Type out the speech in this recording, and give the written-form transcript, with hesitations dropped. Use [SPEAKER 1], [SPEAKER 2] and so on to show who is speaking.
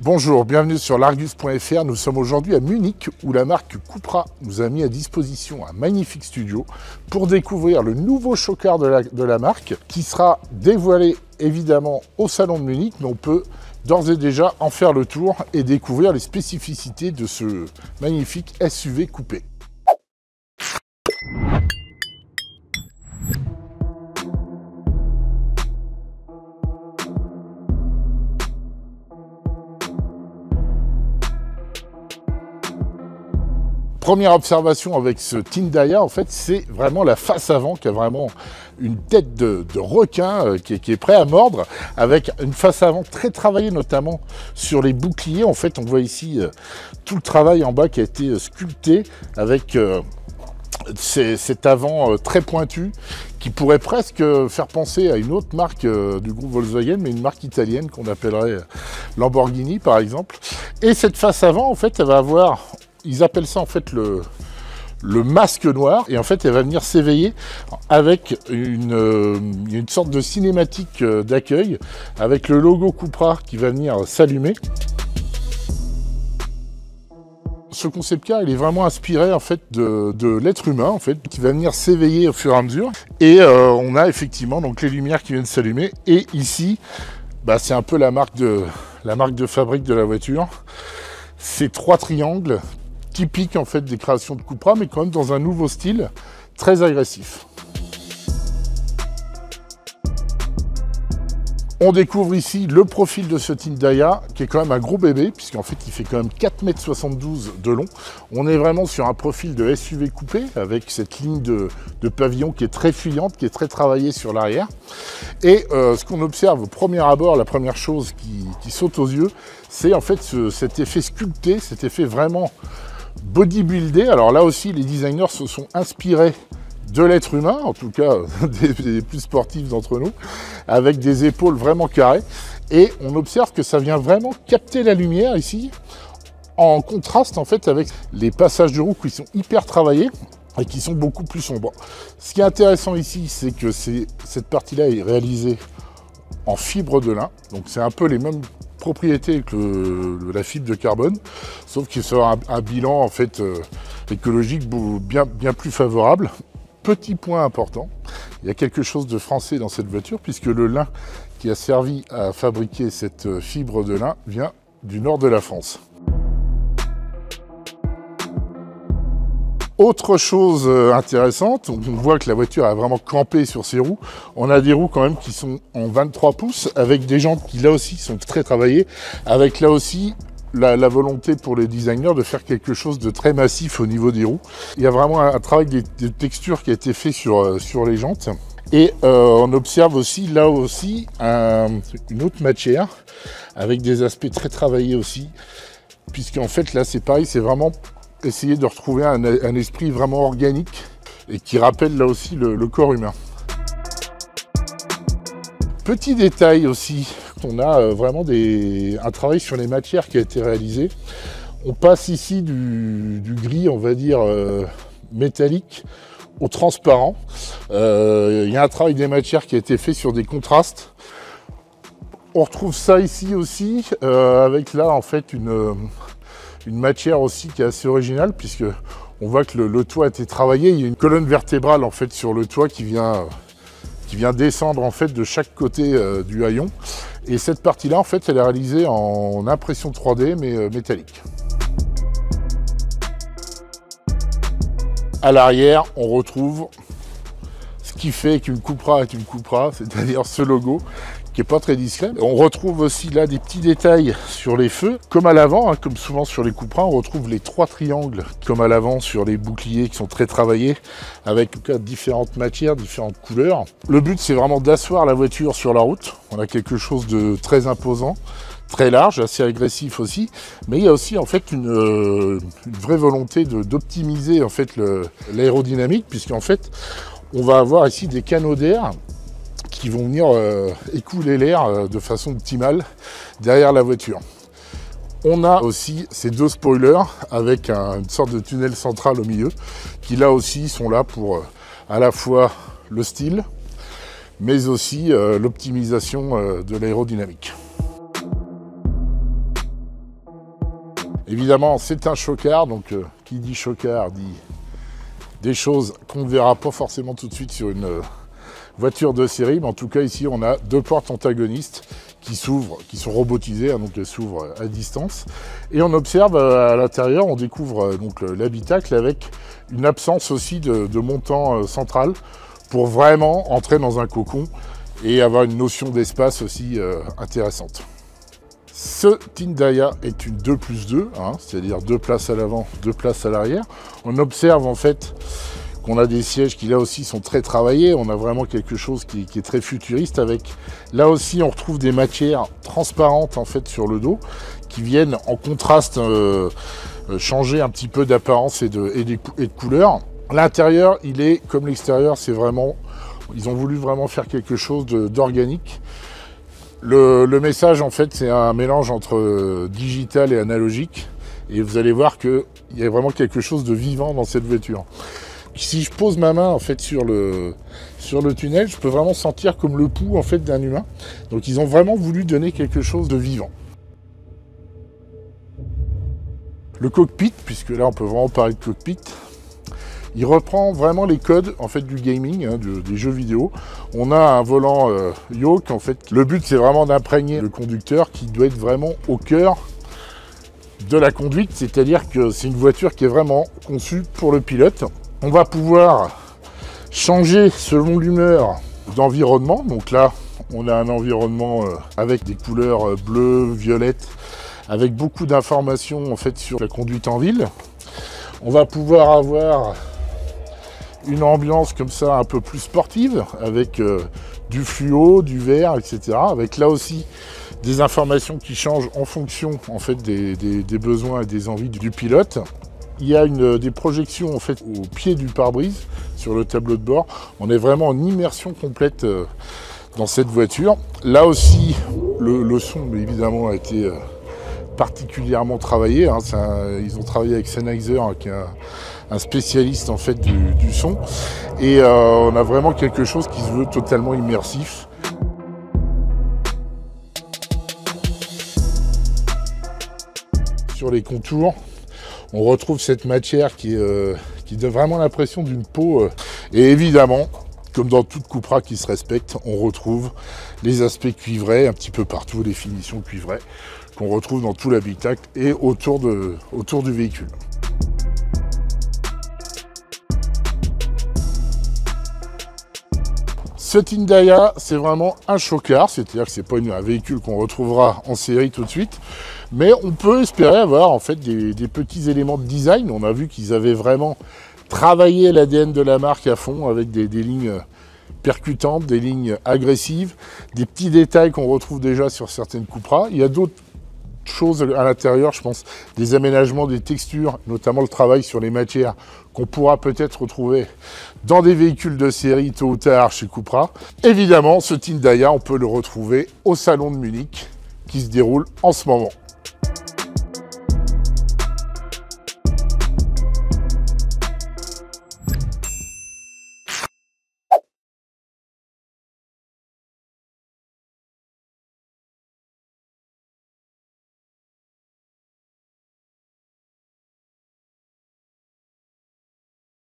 [SPEAKER 1] Bonjour, bienvenue sur l'Argus.fr. Nous sommes aujourd'hui à Munich où la marque Cupra nous a mis à disposition un magnifique studio pour découvrir le nouveau show-car de la marque qui sera dévoilé évidemment au salon de Munich, mais on peut d'ores et déjà en faire le tour et découvrir les spécificités de ce magnifique SUV coupé. Première observation avec ce Tindaya, en fait, c'est vraiment la face avant qui a vraiment une tête de requin qui est prêt à mordre, avec une face avant très travaillée, notamment sur les boucliers. En fait, on voit ici tout le travail en bas qui a été sculpté avec cet avant très pointu qui pourrait presque faire penser à une autre marque du groupe Volkswagen, mais une marque italienne qu'on appellerait Lamborghini par exemple. Et cette face avant, en fait, elle va avoir... Ils appellent ça en fait le masque noir, et en fait elle va venir s'éveiller avec une sorte de cinématique d'accueil avec le logo Cupra qui va venir s'allumer. Ce concept car, il est vraiment inspiré en fait de l'être humain en fait, qui va venir s'éveiller au fur et à mesure. Et on a effectivement donc les lumières qui viennent s'allumer. Et ici, c'est un peu la marque de fabrique de la voiture. Ces trois triangles typiques en fait des créations de Cupra, mais quand même dans un nouveau style très agressif. On découvre ici le profil de ce Tindaya, qui est quand même un gros bébé, puisqu'en fait il fait quand même 4,72 m de long. On est vraiment sur un profil de SUV coupé, avec cette ligne de pavillon qui est très fuyante, qui est très travaillée sur l'arrière. Et ce qu'on observe au premier abord, la première chose qui saute aux yeux, c'est en fait cet effet sculpté, cet effet vraiment bodybuildé. Alors là aussi, les designers se sont inspirés de l'être humain, en tout cas des plus sportifs d'entre nous, avec des épaules vraiment carrées. Et on observe que ça vient vraiment capter la lumière ici, en contraste en fait avec les passages de roue qui sont hyper travaillés et qui sont beaucoup plus sombres. Ce qui est intéressant ici, c'est que cette partie-là est réalisée en fibre de lin, donc c'est un peu les mêmes propriétés que la fibre de carbone, sauf qu'il sera un bilan en fait écologique bien plus favorable. Petit point important, il y a quelque chose de français dans cette voiture, puisque le lin qui a servi à fabriquer cette fibre de lin vient du nord de la France. Autre chose intéressante, on voit que la voiture a vraiment campé sur ses roues. On a des roues quand même qui sont en 23 pouces, avec des jantes qui là aussi sont très travaillées, avec là aussi la volonté pour les designers de faire quelque chose de très massif au niveau des roues. Il y a vraiment un travail de texture qui a été fait sur les jantes. Et on observe aussi là aussi une autre matière avec des aspects très travaillés aussi, puisqu'en fait là c'est pareil, c'est vraiment essayer de retrouver un esprit vraiment organique et qui rappelle là aussi le corps humain. Petit détail aussi, on a vraiment un travail sur les matières qui a été réalisé. On passe ici du gris, on va dire, métallique au transparent. Il y a un travail des matières qui a été fait sur des contrastes. On retrouve ça ici aussi, avec là en fait une matière aussi qui est assez originale, puisque on voit que le toit a été travaillé. Il y a une colonne vertébrale en fait sur le toit qui vient descendre en fait de chaque côté du haillon. Et cette partie-là, en fait, elle est réalisée en impression 3D, mais métallique. À l'arrière, on retrouve ce qui fait qu'une Cupra est une Cupra, c'est-à-dire ce logo, qui n'est pas très discret. On retrouve aussi là des petits détails sur les feux, comme à l'avant, comme souvent sur les Cupra, on retrouve les trois triangles, comme à l'avant sur les boucliers qui sont très travaillés, avec en tout cas différentes matières, différentes couleurs. Le but, c'est vraiment d'asseoir la voiture sur la route. On a quelque chose de très imposant, très large, assez agressif aussi, mais il y a aussi en fait une vraie volonté d'optimiser en fait l'aérodynamique, puisqu'en fait, on va avoir ici des canaux d'air qui vont venir écouler l'air de façon optimale derrière la voiture. On a aussi ces deux spoilers avec une sorte de tunnel central au milieu qui là aussi sont là pour à la fois le style mais aussi l'optimisation de l'aérodynamique. Évidemment, c'est un chocard, donc qui dit chocard dit des choses qu'on ne verra pas forcément tout de suite sur une voiture de série. Mais en tout cas, ici, on a deux portes antagonistes qui s'ouvrent, qui sont robotisées, hein, donc elles s'ouvrent à distance. Et on observe à l'intérieur, on découvre donc l'habitacle avec une absence aussi de montant central pour vraiment entrer dans un cocon et avoir une notion d'espace aussi intéressante. Ce Tindaya est une 2+2, hein, c'est-à-dire 2 places à l'avant, 2 places à l'arrière. On observe en fait qu'on a des sièges qui là aussi sont très travaillés. On a vraiment quelque chose qui est très futuriste avec, là aussi on retrouve des matières transparentes en fait sur le dos qui viennent en contraste changer un petit peu d'apparence et de couleur. L'intérieur, il est comme l'extérieur, c'est vraiment, ils ont voulu vraiment faire quelque chose d'organique. Le message, en fait, c'est un mélange entre digital et analogique. Et vous allez voir qu'il y a vraiment quelque chose de vivant dans cette voiture. Si je pose ma main, en fait, sur le tunnel, je peux vraiment sentir comme le pouls, en fait, d'un humain. Donc, ils ont vraiment voulu donner quelque chose de vivant. Le cockpit, puisque là, on peut vraiment parler de cockpit, il reprend vraiment les codes en fait du gaming, hein, des jeux vidéo. On a un volant yoke en fait. Le but c'est vraiment d'imprégner le conducteur qui doit être vraiment au cœur de la conduite, c'est-à-dire que c'est une voiture qui est vraiment conçue pour le pilote. On va pouvoir changer selon l'humeur d'environnement. Donc là, on a un environnement avec des couleurs bleues, violettes, avec beaucoup d'informations en fait sur la conduite en ville. On va pouvoir avoir une ambiance comme ça un peu plus sportive avec du fluo, du vert, etc. Avec là aussi des informations qui changent en fonction en fait des besoins et des envies du pilote. Il y a des projections en fait au pied du pare-brise sur le tableau de bord. On est vraiment en immersion complète dans cette voiture. Là aussi, le son évidemment a été particulièrement travaillé. Hein. Ils ont travaillé avec Sennheiser, hein, qui est un spécialiste en fait du son. Et on a vraiment quelque chose qui se veut totalement immersif. Sur les contours, on retrouve cette matière qui donne vraiment l'impression d'une peau. Et évidemment, comme dans toute Cupra qui se respecte, on retrouve les aspects cuivrés un petit peu partout, les finitions cuivrées qu'on retrouve dans tout l'habitacle et autour du véhicule. Ce Tindaya, c'est vraiment un chocard, c'est-à-dire que c'est pas un véhicule qu'on retrouvera en série tout de suite, mais on peut espérer avoir en fait des petits éléments de design. On a vu qu'ils avaient vraiment travaillé l'ADN de la marque à fond avec des lignes percutantes, des lignes agressives, des petits détails qu'on retrouve déjà sur certaines Cupra. Il y a d'autres choses à l'intérieur, je pense, des aménagements, des textures, notamment le travail sur les matières qu'on pourra peut-être retrouver dans des véhicules de série tôt ou tard chez Cupra. Évidemment, ce Tindaya, on peut le retrouver au salon de Munich qui se déroule en ce moment.